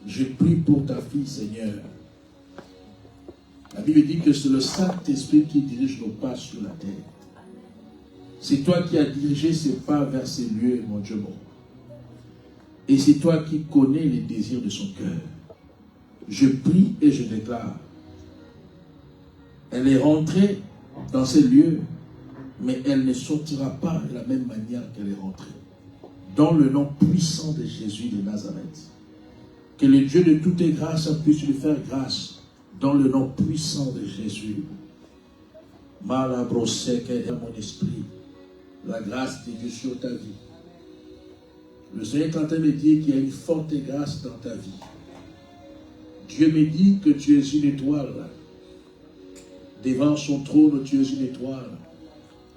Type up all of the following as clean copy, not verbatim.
Je prie pour ta fille, Seigneur. La Bible dit que c'est le Saint-Esprit qui dirige nos pas sur la terre. C'est toi qui as dirigé ses pas vers ces lieux, mon Dieu bon. Et c'est toi qui connais les désirs de son cœur. Je prie et je déclare. Elle est rentrée dans ces lieux, mais elle ne sortira pas de la même manière qu'elle est rentrée. Dans le nom puissant de Jésus de Nazareth. Que le Dieu de toutes les grâces puisse lui faire grâce dans le nom puissant de Jésus. Malabrosek est dans mon esprit. La grâce de Dieu sur ta vie. Le Seigneur est en train de dire qu'il y a une forte grâce dans ta vie. Dieu me dit que tu es une étoile. Devant son trône, tu es une étoile.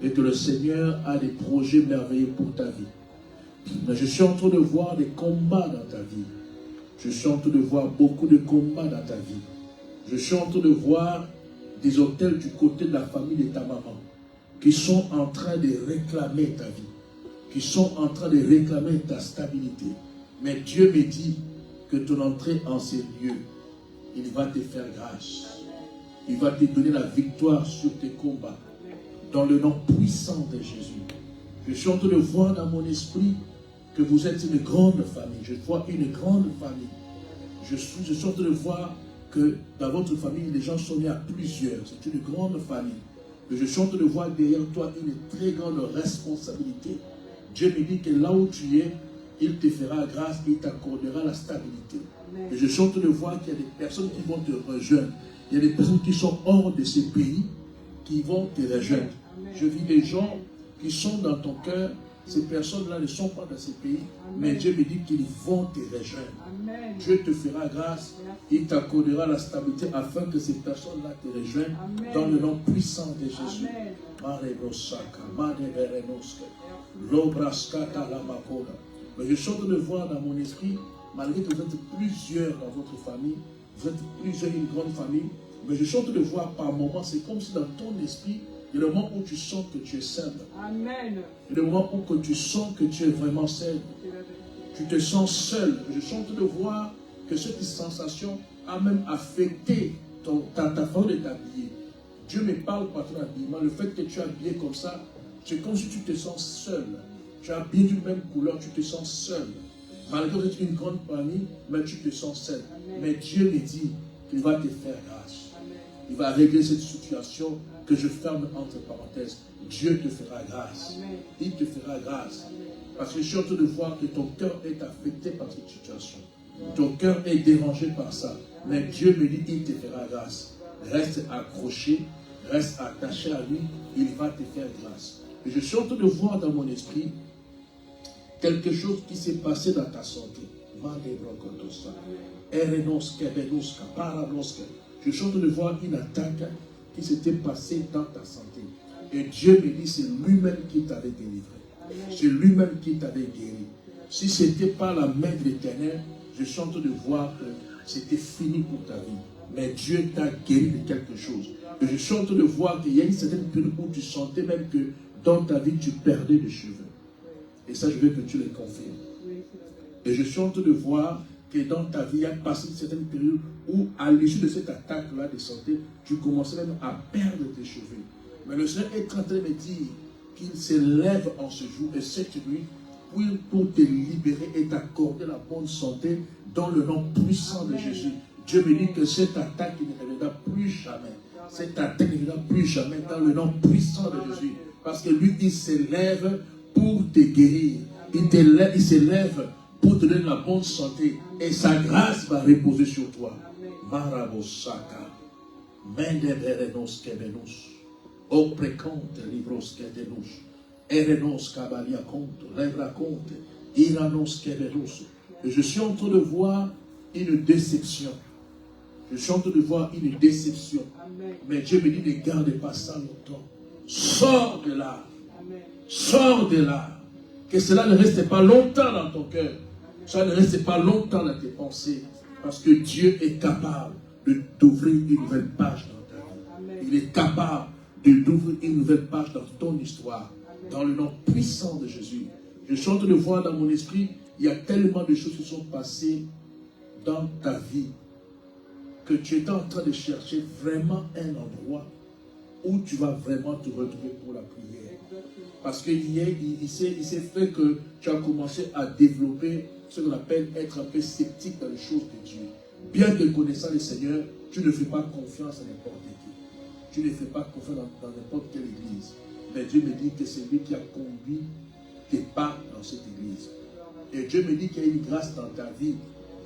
Et que le Seigneur a des projets merveilleux pour ta vie. Mais je suis en train de voir des combats dans ta vie. Je suis en train de voir beaucoup de combats dans ta vie. Je suis en train de voir des hôtels du côté de la famille de ta maman qui sont en train de réclamer ta vie, qui sont en train de réclamer ta stabilité. Mais Dieu me dit que ton entrée en ces lieux, il va te faire grâce. Il va te donner la victoire sur tes combats. Dans le nom puissant de Jésus. Je suis en train de voir dans mon esprit que vous êtes une grande famille. Je vois une grande famille. Je suis en train de voir que dans votre famille, les gens sont nés à plusieurs. C'est une grande famille. Mais je suis en train de voir derrière toi une très grande responsabilité. Dieu me dit que là où tu es, il te fera grâce, il t'accordera la stabilité. Amen. Et je suis en train de voir qu'il y a des personnes qui vont te rejoindre. Il y a des personnes qui sont hors de ces pays qui vont te rejoindre. Amen. Je vis des gens qui sont dans ton cœur. Ces personnes-là ne sont pas dans ces pays, amen, mais Dieu me dit qu'ils vont te rejoindre. Amen. Dieu te fera grâce, il t'accordera la stabilité afin que ces personnes-là te rejoignent, amen, dans le nom puissant de Jésus. Mais je suis en train de voir dans mon esprit, malgré que vous êtes plusieurs dans votre famille, vous êtes plusieurs, une grande famille, mais je suis en train de voir par moments, c'est comme si dans ton esprit, il y a le moment où tu sens que tu es seul. Amen. Il y a le moment où que tu sens que tu es vraiment seul. Tu te sens seul. Je suis en train de voir que cette sensation a même affecté ta façon de t'habiller. Dieu me parle par ton habillement. Le fait que tu es habillé comme ça, c'est comme si tu te sens seul. Tu es habillé d'une même couleur, tu te sens seul. Malgré que tu es une grande famille, mais tu te sens seul. Amen. Mais Dieu me dit qu'il va te faire grâce. Amen. Il va régler cette situation que je ferme entre parenthèses. Dieu te fera grâce. Amen. Il te fera grâce. Amen. Parce que je suis en train de voir que ton cœur est affecté par cette situation. Ton cœur est dérangé par ça. Mais Dieu me dit, il te fera grâce. Reste accroché, reste attaché à lui, il va te faire grâce. Et je suis en train de voir dans mon esprit quelque chose qui s'est passé dans ta santé. Je suis en train de voir une attaque qui s'était passée dans ta santé. Et Dieu me dit, c'est lui-même qui t'avait délivré. C'est lui-même qui t'avait guéri. Si ce n'était pas la main de l'Éternel, je suis en train de voir que c'était fini pour ta vie. Mais Dieu t'a guéri de quelque chose. Et je suis en train de voir qu'il y a une certaine période où tu sentais même que dans ta vie, tu perdais des cheveux. Et ça, je veux que tu le confirmes. Et je suis en train de voir que dans ta vie, il y a passé une certaine période où, à l'issue de cette attaque-là de santé, tu commençais même à perdre tes cheveux. Mais le Seigneur est en train de me dire qu'il se lève en ce jour et cette nuit pour te libérer et t'accorder la bonne santé dans le nom puissant de Jésus. Dieu me dit que cette attaque ne reviendra plus jamais. Cette attaque ne reviendra plus jamais dans le nom puissant de Jésus. Parce que lui, il se lève pour te guérir. Il se lève pour te donner la bonne santé. Et sa grâce va reposer sur toi. Marabosaka. Mendeverenos kebenus. O preconte libros kedenus. Erenos kabalia conte. Levra conte. Iranos kebenus. Et je suis en train de voir une déception. Je suis en train de voir une déception. Amen. Mais Dieu me dit, ne garde pas ça longtemps. Sors de là. Amen. Sors de là. Que cela ne reste pas longtemps dans ton cœur. Cela ne reste pas longtemps dans tes pensées. Parce que Dieu est capable d'ouvrir une nouvelle page dans ta vie. Amen. Il est capable d'ouvrir une nouvelle page dans ton histoire. Amen. Dans le nom puissant de Jésus. Je suis en train de voir dans mon esprit, il y a tellement de choses qui sont passées dans ta vie que tu étais en train de chercher vraiment un endroit où tu vas vraiment te retrouver pour la prière. Parce qu'il s'est fait que tu as commencé à développer ce qu'on appelle être un peu sceptique dans les choses de Dieu. Bien te connaissant le Seigneur, tu ne fais pas confiance à n'importe qui. Tu ne fais pas confiance dans n'importe quelle église. Mais Dieu me dit que c'est lui qui a conduit tes pas dans cette église. Et Dieu me dit qu'il y a une grâce dans ta vie.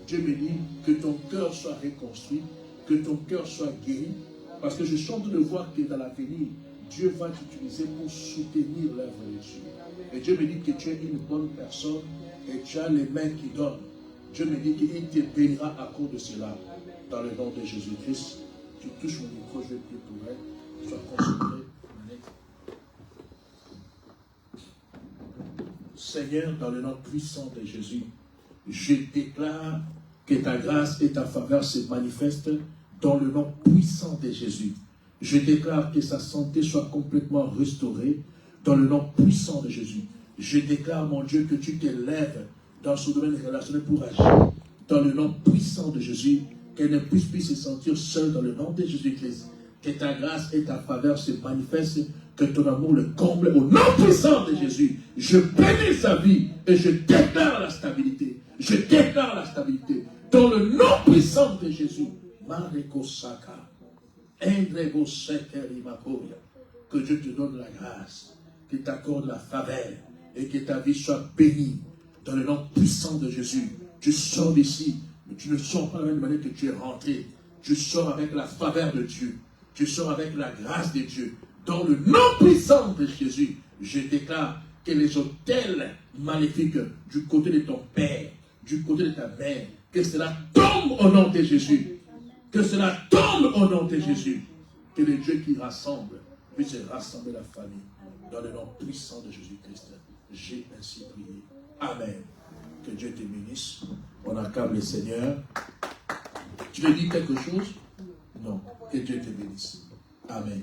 Dieu me dit que ton cœur soit reconstruit, que ton cœur soit guéri. Parce que je suis en train de voir que dans l'avenir, Dieu va t'utiliser pour soutenir l'œuvre de Dieu. Et Dieu me dit que tu es une bonne personne et tu as les mains qui donnent. Dieu me dit qu'il te bénira à cause de cela. Dans le nom de Jésus-Christ, tu touches mon micro, je vais prier pour elle. Sois concentré. Seigneur, dans le nom puissant de Jésus, je déclare que ta grâce et ta faveur se manifestent dans le nom puissant de Jésus. Je déclare que sa santé soit complètement restaurée dans le nom puissant de Jésus. Je déclare, mon Dieu, que tu t'élèves dans ce domaine relationnel pour agir dans le nom puissant de Jésus, qu'elle ne puisse plus se sentir seule dans le nom de Jésus-Christ. Que ta grâce et ta faveur se manifestent, que ton amour le comble au nom puissant de Jésus. Je bénis sa vie et je déclare la stabilité. Je déclare la stabilité dans le nom puissant de Jésus. Mareko Saka, Endrebo Sekeri Makoya. Que Dieu te donne la grâce, qu'il t'accorde la faveur et que ta vie soit bénie dans le nom puissant de Jésus. Tu sors d'ici, mais tu ne sors pas de la même manière que tu es rentré. Tu sors avec la faveur de Dieu. Tu sors avec la grâce de Dieu. Dans le nom puissant de Jésus, je déclare que les hôtels maléfiques du côté de ton père, du côté de ta mère, que cela tombe au nom de Jésus. Que cela tombe au nom de Jésus. Que le Dieu qui rassemble puisse rassembler la famille. Dans le nom puissant de Jésus-Christ, j'ai ainsi prié. Amen. Que Dieu te bénisse. On acclame le Seigneur. Tu veux dire quelque chose? Non. Que Dieu te bénisse. Amen.